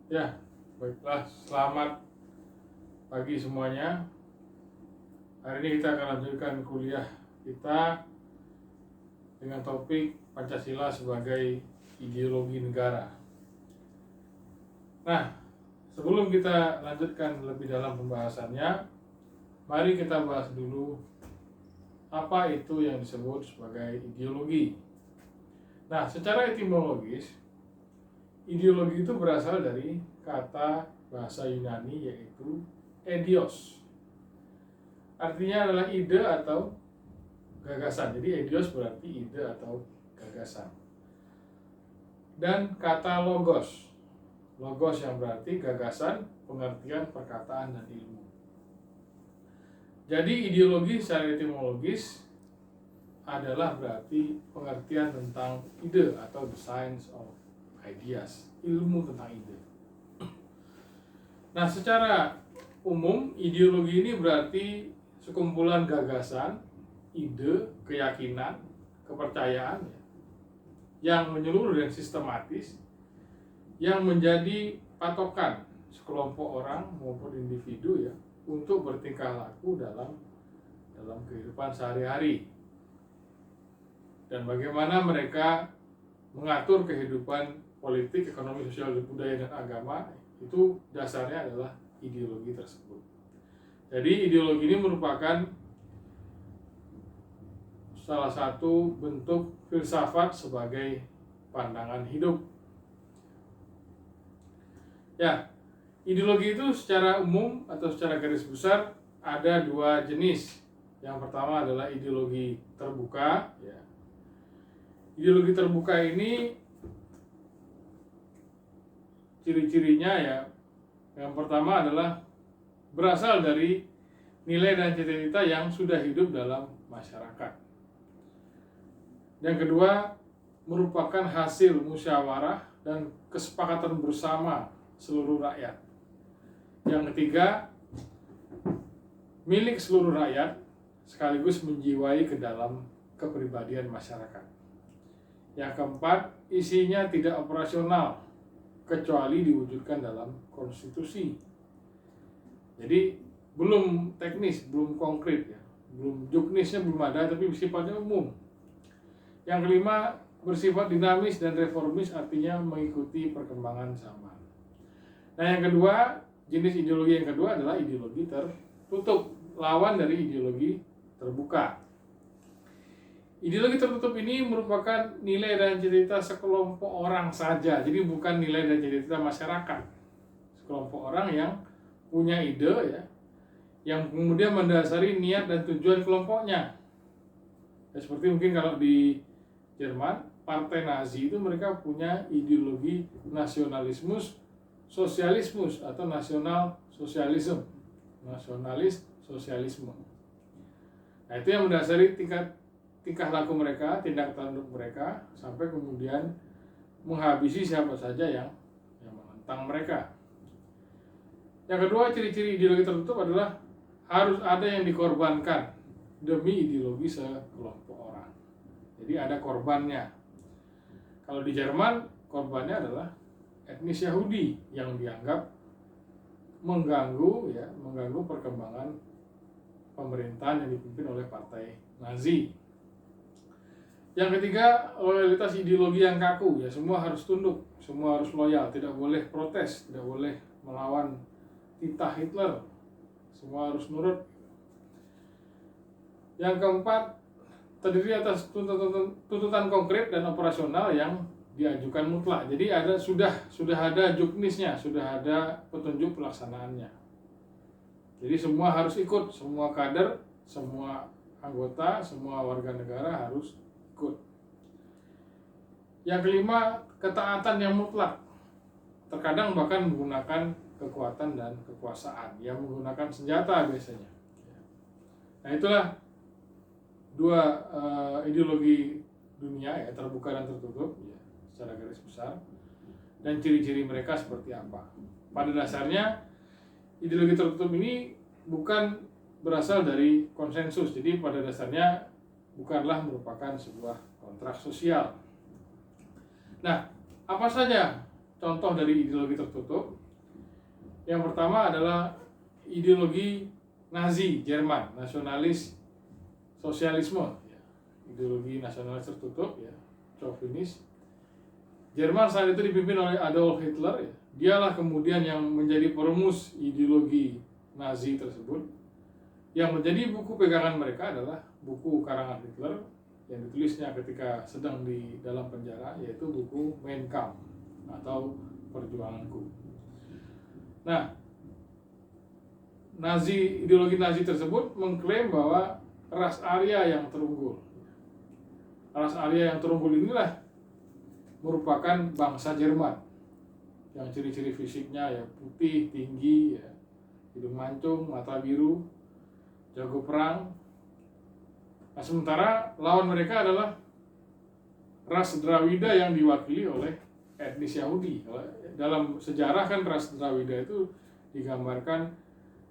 Ya, baiklah. Selamat pagi semuanya. Hari ini kita akan lanjutkan kuliah kita dengan topik Pancasila sebagai ideologi negara. Nah, sebelum kita lanjutkan lebih dalam pembahasannya, mari kita bahas dulu apa itu yang disebut sebagai ideologi. Nah, secara etimologis, ideologi itu berasal dari kata bahasa Yunani yaitu eidos. Artinya adalah ide atau gagasan. Jadi eidos berarti ide atau gagasan. Dan kata logos. Logos yang berarti gagasan, pengertian, perkataan, dan ilmu. Jadi ideologi secara etimologis adalah berarti pengertian tentang ide atau the science of ideas, ilmu tentang ide. Nah, secara umum ideologi ini berarti sekumpulan gagasan, ide, keyakinan, kepercayaan yang menyeluruh dan sistematis yang menjadi patokan sekelompok orang maupun individu untuk bertingkah laku dalam kehidupan sehari-hari. Dan bagaimana mereka mengatur kehidupan politik, ekonomi, sosial, budaya, dan agama, itu dasarnya adalah ideologi tersebut. Jadi ideologi ini merupakan salah satu bentuk filsafat sebagai pandangan hidup. Ya, ideologi itu secara umum atau secara garis besar ada dua jenis. Yang pertama adalah ideologi terbuka. Ideologi terbuka ini ciri-cirinya yang pertama adalah berasal dari nilai dan cita-cita yang sudah hidup dalam masyarakat. Yang kedua, merupakan hasil musyawarah dan kesepakatan bersama seluruh rakyat. Yang ketiga, milik seluruh rakyat sekaligus menjiwai ke dalam kepribadian masyarakat. Yang keempat, isinya tidak operasional kecuali diwujudkan dalam konstitusi. Jadi belum teknis, belum konkret belum juknisnya belum ada, tapi sifatnya umum. Yang kelima, bersifat dinamis dan reformis, artinya mengikuti perkembangan zaman. Nah, yang kedua, jenis ideologi yang kedua adalah ideologi tertutup, lawan dari ideologi terbuka. Ideologi tertutup ini merupakan nilai dan cita-cita sekelompok orang saja, jadi bukan nilai dan cita-cita masyarakat. Sekelompok orang yang punya ide yang kemudian mendasari niat dan tujuan kelompoknya. Seperti mungkin kalau di Jerman, Partai Nazi itu mereka punya ideologi nasionalismus, sosialismus atau nasional sosialisme, nasionalis sosialisme. Nah, itu yang mendasari tingkah laku mereka, tindak tanduk mereka, sampai kemudian menghabisi siapa saja yang menentang mereka. Yang kedua, ciri-ciri ideologi tertutup adalah harus ada yang dikorbankan demi ideologi sekelompok orang. Jadi ada korbannya. Kalau di Jerman, korbannya adalah etnis Yahudi yang dianggap mengganggu perkembangan pemerintahan yang dipimpin oleh Partai Nazi. Yang ketiga, loyalitas ideologi yang kaku, semua harus tunduk, semua harus loyal, tidak boleh protes, tidak boleh melawan titah Hitler, semua harus nurut. Yang keempat, terdiri atas tuntutan konkret dan operasional yang diajukan mutlak. Jadi sudah ada juknisnya, sudah ada petunjuk pelaksanaannya. Jadi semua harus ikut, semua kader, semua anggota, semua warga negara harus ikut. Yang kelima, ketaatan yang mutlak. Terkadang bahkan menggunakan kekuatan dan kekuasaan, yang menggunakan senjata biasanya. Nah, itulah dua ideologi dunia terbuka dan tertutup secara garis besar, dan ciri-ciri mereka seperti apa. Pada dasarnya ideologi tertutup ini bukan berasal dari konsensus, jadi pada dasarnya bukanlah merupakan sebuah kontrak sosial. Nah, apa saja contoh dari ideologi tertutup. Yang pertama adalah ideologi Nazi Jerman, nasionalis sosialisme, ya. Ideologi nasionalis tertutup, ya, chauvinis. Jerman saat itu dipimpin oleh Adolf Hitler, ya. Dialah kemudian yang menjadi perumus ideologi Nazi tersebut. Yang menjadi buku pegangan mereka adalah buku karangan Hitler yang ditulisnya ketika sedang di dalam penjara, yaitu buku Mein Kampf atau Perjuanganku. Nah, ideologi Nazi tersebut mengklaim bahwa ras Arya yang terunggul. Ras Arya yang terunggul inilah merupakan bangsa Jerman yang ciri-ciri fisiknya ya putih, tinggi, ya, hidung mancung, mata biru, jago perang. Nah, sementara lawan mereka adalah ras Drawida yang diwakili oleh etnis Yahudi. Dalam sejarah kan ras Drawida itu digambarkan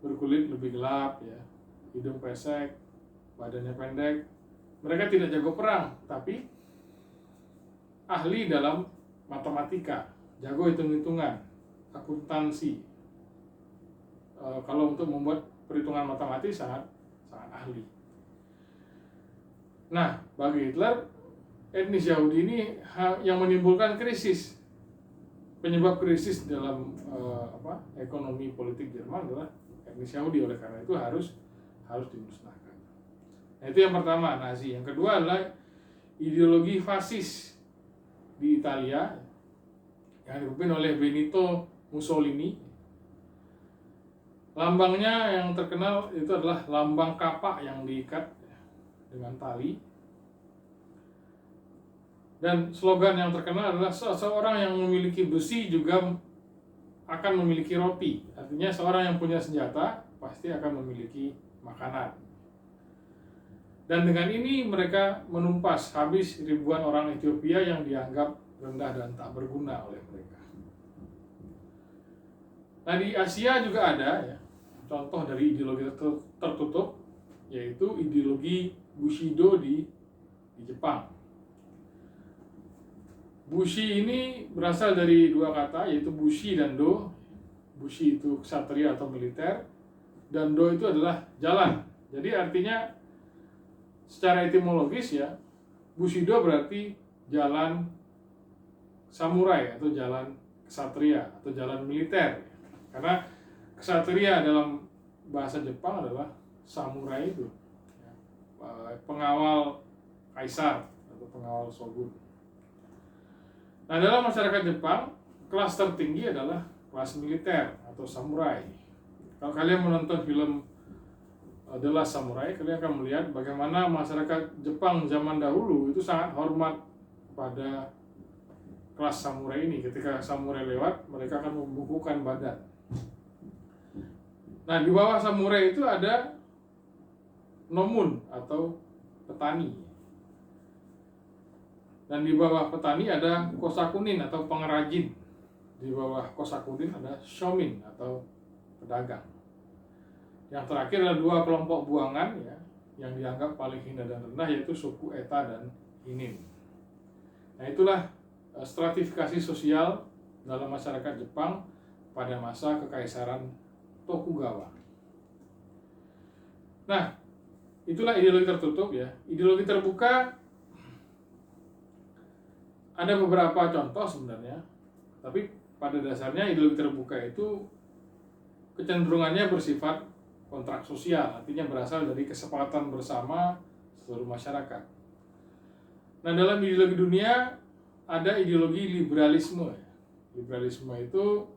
berkulit lebih gelap, ya, hidung pesek, badannya pendek. Mereka tidak jago perang, tapi ahli dalam matematika, jago hitung-hitungan, akuntansi. Kalau untuk membuat perhitungan matematis sangat ahli. Nah, bagi Hitler, etnis Yahudi ini yang menimbulkan krisis. Penyebab krisis dalam ekonomi politik Jerman adalah etnis Yahudi. Oleh karena itu harus dimusnahkan. Nah, itu yang pertama, Nazi. Yang kedua adalah ideologi fasis di Italia yang dipimpin oleh Benito Mussolini. Lambangnya yang terkenal itu adalah lambang kapak yang diikat dengan tali. Dan slogan yang terkenal adalah seseorang yang memiliki besi juga akan memiliki roti. Artinya seorang yang punya senjata pasti akan memiliki makanan. Dan dengan ini mereka menumpas habis ribuan orang Ethiopia yang dianggap rendah dan tak berguna oleh mereka. Nah, di Asia juga ada, ya, contoh dari ideologi tertutup, yaitu ideologi Bushido di Jepang. Bushi ini berasal dari dua kata, yaitu Bushi dan Do. Bushi itu ksatria atau militer, dan Do itu adalah jalan. Jadi artinya secara etimologis, ya, Bushido berarti jalan samurai atau jalan ksatria atau jalan militer. Karena ksatria dalam bahasa Jepang adalah samurai itu, ya, pengawal kaisar atau pengawal shogun. Nah, dalam masyarakat Jepang, kelas tertinggi adalah kelas militer atau samurai. Kalau kalian menonton film The Last Samurai, kalian akan melihat bagaimana masyarakat Jepang zaman dahulu itu sangat hormat pada kelas samurai ini. Ketika samurai lewat, mereka akan membukukan badan. Nah, di bawah samurai itu ada nomun atau petani. Dan di bawah petani ada kosakunin atau pengrajin. Di bawah kosakunin ada shomin atau pedagang. Yang terakhir adalah dua kelompok buangan, ya, yang dianggap paling hina dan rendah, yaitu suku Eta dan Hinin. Nah, itulah stratifikasi sosial dalam masyarakat Jepang pada masa kekaisaran Tokugawa. Nah, itulah ideologi tertutup, ya. Ideologi terbuka ada beberapa contoh sebenarnya, tapi pada dasarnya ideologi terbuka itu kecenderungannya bersifat kontrak sosial, artinya berasal dari kesepakatan bersama seluruh masyarakat. Nah, dalam ideologi dunia ada ideologi liberalisme. Liberalisme itu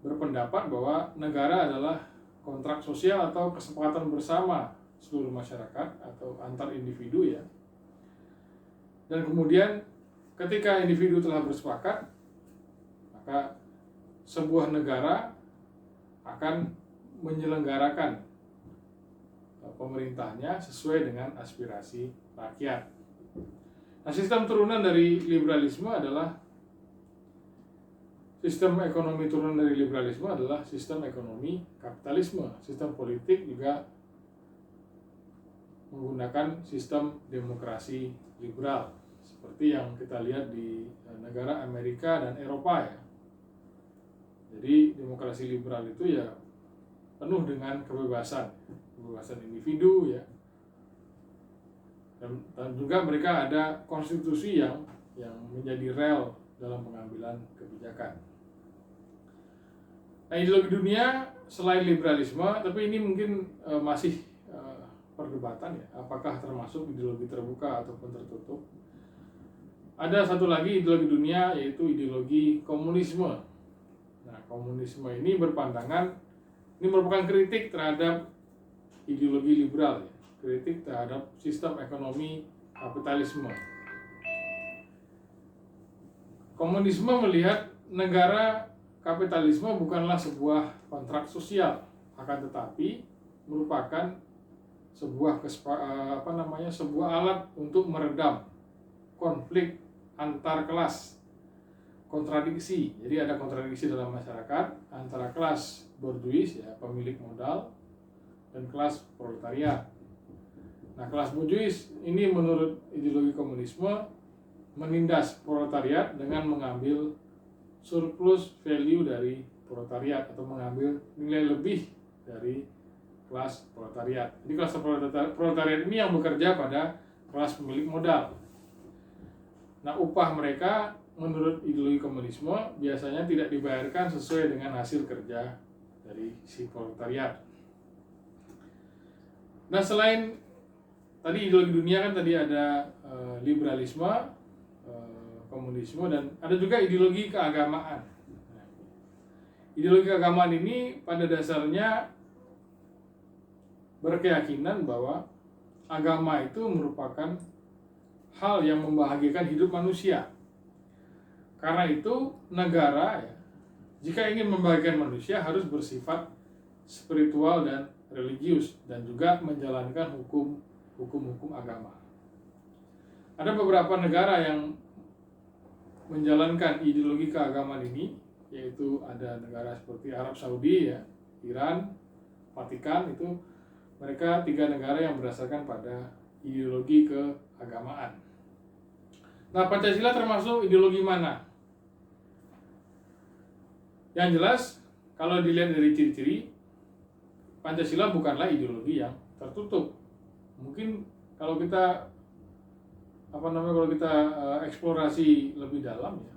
berpendapat bahwa negara adalah kontrak sosial atau kesepakatan bersama seluruh masyarakat atau antar individu, ya. Dan kemudian ketika individu telah bersepakat, maka sebuah negara akan menyelenggarakan pemerintahnya sesuai dengan aspirasi rakyat. Nah, sistem turunan dari liberalisme adalah sistem ekonomi turunan dari liberalisme adalah sistem ekonomi kapitalisme. Sistem politik juga menggunakan sistem demokrasi liberal seperti yang kita lihat di negara Amerika dan Eropa ya. Jadi demokrasi liberal itu ya penuh dengan kebebasan individu ya, dan juga mereka ada konstitusi yang menjadi rel dalam pengambilan kebijakan. Nah, ideologi dunia selain liberalisme, tapi ini mungkin masih perdebatan ya, apakah termasuk ideologi terbuka ataupun tertutup. Ada satu lagi ideologi dunia, yaitu ideologi komunisme. Nah, komunisme ini berpandangan, ini merupakan kritik terhadap ideologi liberal ya, kritik terhadap sistem ekonomi kapitalisme. Komunisme melihat negara kapitalisme bukanlah sebuah kontrak sosial, akan tetapi merupakan sebuah sebuah alat untuk meredam konflik antar kelas, kontradiksi. Jadi ada kontradiksi dalam masyarakat antara kelas borjuis ya, pemilik modal, dan kelas proletariat. Nah, kelas borjuis ini menurut ideologi komunisme menindas proletariat dengan mengambil surplus value dari proletariat atau mengambil nilai lebih dari kelas proletariat. Jadi kelas proletariat ini yang bekerja pada kelas pemilik modal. Nah, upah mereka menurut ideologi komunisme biasanya tidak dibayarkan sesuai dengan hasil kerja dari si proletariat. Nah, selain tadi ideologi dunia kan tadi ada liberalisme, komunisme, dan ada juga ideologi keagamaan. Ideologi keagamaan ini pada dasarnya berkeyakinan bahwa agama itu merupakan hal yang membahagiakan hidup manusia. Karena itu negara ya, jika ingin membahagiakan manusia harus bersifat spiritual dan religius, dan juga menjalankan hukum-hukum agama. Ada beberapa negara yang menjalankan ideologi keagamaan ini, yaitu ada negara seperti Arab Saudi ya, Iran, Vatikan. Itu mereka 3 negara yang berdasarkan pada ideologi keagamaan. Nah, Pancasila termasuk ideologi mana? Yang jelas, kalau dilihat dari ciri-ciri, Pancasila bukanlah ideologi yang tertutup. Mungkin kalau kita eksplorasi lebih dalam ya,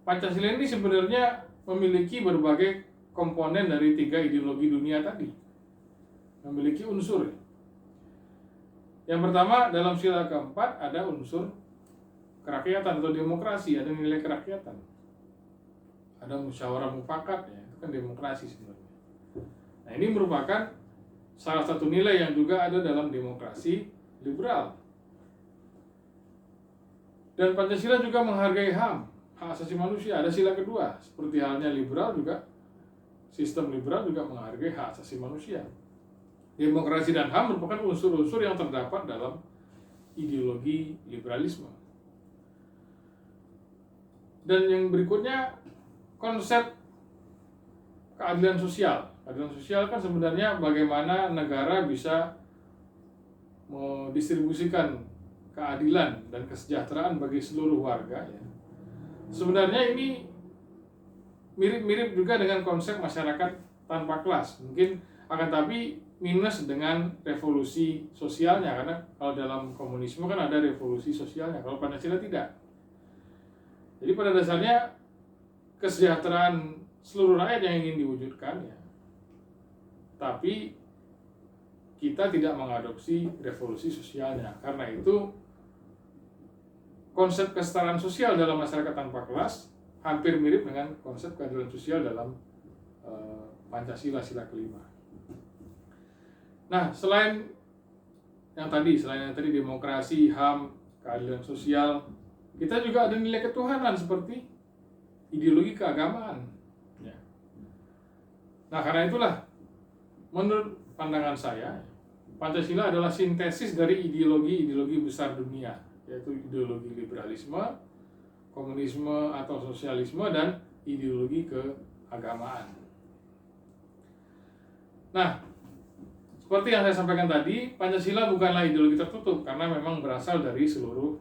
Pancasila ini sebenarnya memiliki berbagai komponen dari 3 ideologi dunia tadi, memiliki unsur. Yang pertama, dalam sila keempat ada unsur kerakyatan atau demokrasi, ada nilai kerakyatan, ada musyawarah mufakat ya, itu kan demokrasi sebenarnya. Nah, ini merupakan salah satu nilai yang juga ada dalam demokrasi liberal. Dan Pancasila juga menghargai HAM, hak asasi manusia, ada sila kedua. Seperti halnya liberal juga, sistem liberal juga menghargai hak asasi manusia. Demokrasi dan HAM merupakan unsur-unsur yang terdapat dalam ideologi liberalisme. Dan yang berikutnya, konsep keadilan sosial. Keadilan sosial kan sebenarnya bagaimana negara bisa mendistribusikan keadilan dan kesejahteraan bagi seluruh warga ya. Sebenarnya ini mirip-mirip juga dengan konsep masyarakat tanpa kelas. Mungkin akan tapi minus dengan revolusi sosialnya, karena kalau dalam komunisme kan ada revolusi sosialnya, kalau Pancasila tidak. Jadi pada dasarnya kesejahteraan seluruh rakyat yang ingin diwujudkan ya. Tapi kita tidak mengadopsi revolusi sosialnya. Karena itu konsep kesetaraan sosial dalam masyarakat tanpa kelas hampir mirip dengan konsep keadilan sosial dalam Pancasila sila kelima. Nah, selain yang tadi demokrasi, HAM, keadilan sosial, kita juga ada nilai ketuhanan seperti ideologi keagamaan. Ya. Nah, karena itulah menurut pandangan saya, Pancasila adalah sintesis dari ideologi-ideologi besar dunia, yaitu ideologi liberalisme, komunisme atau sosialisme, dan ideologi keagamaan. Nah, seperti yang saya sampaikan tadi, Pancasila bukanlah ideologi tertutup karena memang berasal dari seluruh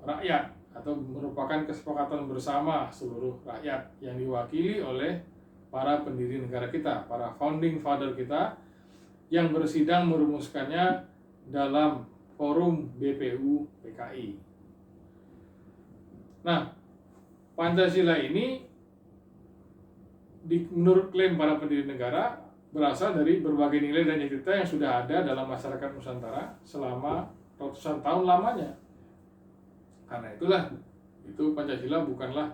rakyat atau merupakan kesepakatan bersama seluruh rakyat yang diwakili oleh para pendiri negara kita, para founding father kita yang bersidang merumuskannya dalam forum BPU PKI. Nah, Pancasila ini menurut klaim para pendiri negara berasal dari berbagai nilai dan etika yang sudah ada dalam masyarakat Nusantara selama ratusan tahun lamanya. Karena itulah, itu Pancasila bukanlah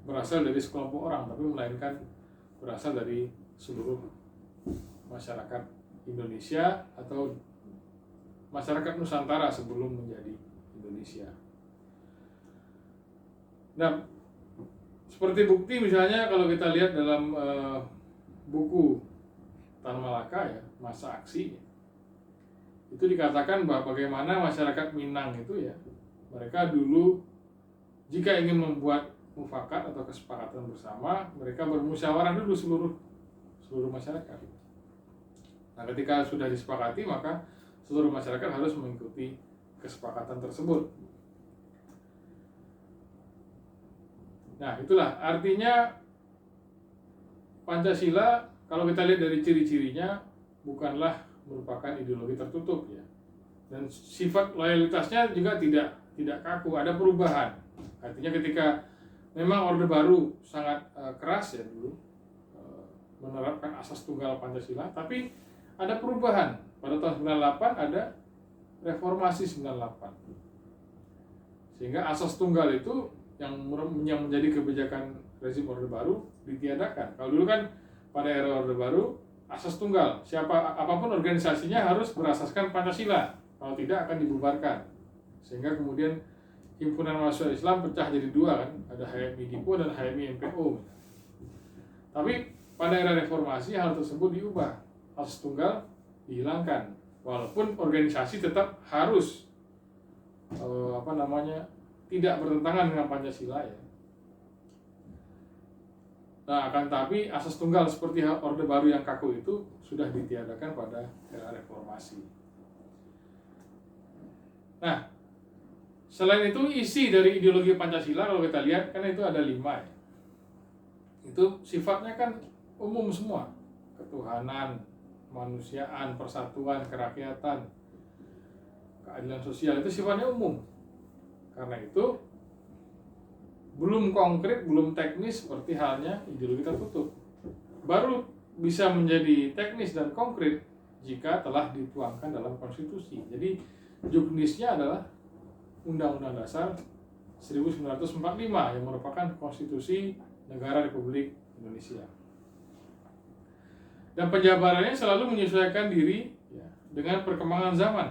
berasal dari sekelompok orang, tapi melainkan berasal dari seluruh masyarakat Indonesia atau masyarakat Nusantara sebelum menjadi Indonesia. Nah, seperti bukti misalnya kalau kita lihat dalam buku Tan Malaka ya, Masa Aksi, itu dikatakan bahwa bagaimana masyarakat Minang itu ya, mereka dulu jika ingin membuat mufakat atau kesepakatan bersama, mereka bermusyawarah dulu seluruh masyarakat. Nah, ketika sudah disepakati, maka seluruh masyarakat harus mengikuti kesepakatan tersebut. Nah, itulah artinya Pancasila, kalau kita lihat dari ciri-cirinya, bukanlah merupakan ideologi tertutup ya. Dan sifat loyalitasnya juga tidak kaku, ada perubahan. Artinya ketika memang Orde Baru sangat keras ya dulu menerapkan asas tunggal Pancasila, tapi ada perubahan. Pada tahun 98 ada reformasi 98. Sehingga asas tunggal itu yang menjadi kebijakan rezim Orde Baru ditiadakan. Kalau dulu kan pada era Orde Baru asas tunggal, apapun organisasinya harus berasaskan Pancasila, kalau tidak akan dibubarkan. Sehingga kemudian himpunan mahasiswa Islam pecah jadi dua kan, ada HMI Dipo dan HMI MPO. Tapi pada era reformasi hal tersebut diubah, asas tunggal dihilangkan, walaupun organisasi tetap harus tidak bertentangan dengan Pancasila ya. Nah, akan tapi asas tunggal seperti Orde Baru yang kaku itu sudah ditiadakan pada era reformasi. Nah, selain itu isi dari ideologi Pancasila kalau kita lihat kan itu ada 5 ya. Itu sifatnya kan umum semua, ketuhanan, kemanusiaan, persatuan, kerakyatan, keadilan sosial, itu sifatnya umum. Karena itu belum konkret, belum teknis seperti halnya ideologi tertutup. Baru bisa menjadi teknis dan konkret jika telah dituangkan dalam konstitusi. Jadi juknisnya adalah Undang-Undang Dasar 1945 yang merupakan konstitusi Negara Republik Indonesia. Dan penjabarannya selalu menyesuaikan diri ya, dengan perkembangan zaman.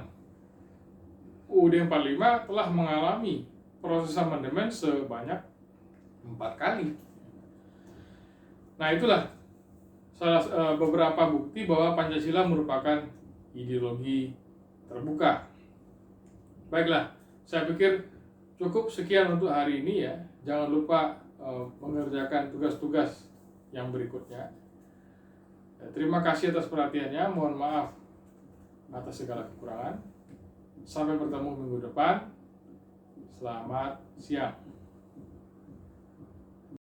UUD 45 telah mengalami proses amandemen sebanyak 4 kali. Nah, itulah beberapa bukti bahwa Pancasila merupakan ideologi terbuka. Baiklah, saya pikir cukup sekian untuk hari ini ya. Jangan lupa mengerjakan tugas-tugas yang berikutnya. Terima kasih atas perhatiannya. Mohon maaf atas segala kekurangan. Sampai bertemu minggu depan. Selamat siang.